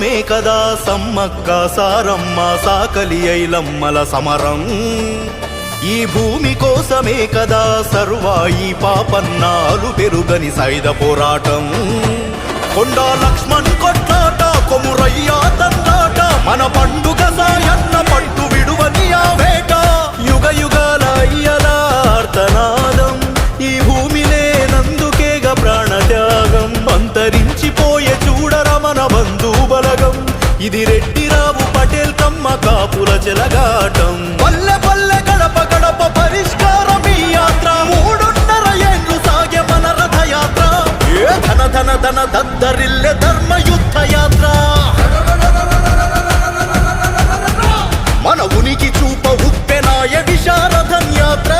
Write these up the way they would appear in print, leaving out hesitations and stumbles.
కోసమే కదా సమ్మక్క సారమ్మ సాకలి ఐలమ్మల సమరం, ఈ భూమి కోసమే కదా సర్వాయి పాపన్నాలు పెరుగని సైద పోరాటం. కొండా లక్ష్మణ్ కొట్లాట కొమురయ్య తండాట, మన పండుగ సాయన్న పట్టు విడువని ఆ వేట. యుగ యుగాల అయ్యలార్తనాదం, ఈ భూమి లేనందుకేగ ప్రాణత్యాగం. అంతరించిపోయే చూడర మన బంధు బలగం, ఇది రెడ్డిరావు పటేల్ కమ్మ కాపుల చెలగాటం. పల్లె పల్లె గడప గడప పరిష్కారం ఈ యాత్ర, 3.5 ఏళ్ళు సాగే మన రథయాత్ర. ఏ ధన ధన ధన దద్దరిల్లె ధర్మ యుద్ధ యాత్ర, మన ఉనికి చూప ఉప్పెనాయ విశారథం యాత్ర.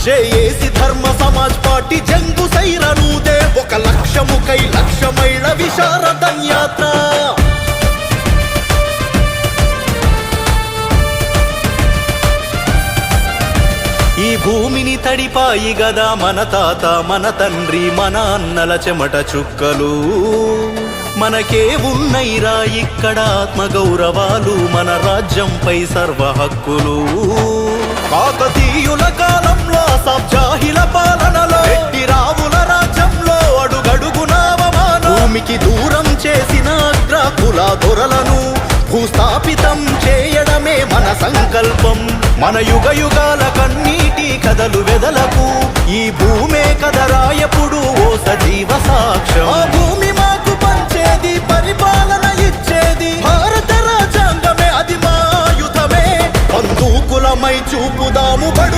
జేఏసీ ధర్మ సమాజ్ పార్టీ జంగు సైరనూదే, 1 లక్షముకై 1,00,000 మైళ్ళ విశారథం యాత్ర. ఈ భూమిని తడిపాయి గదా మన తాత మన తండ్రి మన అన్నల చెమట చుక్కలు. మనకే ఉన్నైరా ఇక్కడ ఆత్మగౌరవాలు, మన రాజ్యంపై సర్వ హక్కులు. కాకతీయుల కాలంలో సబ్జాహిల పాలనలో, రెడ్డిరావుల రాజ్యంలో అడుగడుగున అవమానం. భూమికి దూరం చేసిన అగ్రకుల దొరలను భూస్థాపితం చేయడమే మన సంకల్పం. మన యుగ యుగాల కన్నీటి కథలు వెదలకు, ఈ భూమే కదరాయపుడు ఓ సజీవ సాక్ష్యం. ఆ భూమి మాకు పంచేది, పరిపాలన ఇచ్చేది భారత రాజ్యాంగమే, అది మా ఆయుధమే. బంధుకులమై చూపుదాము బడు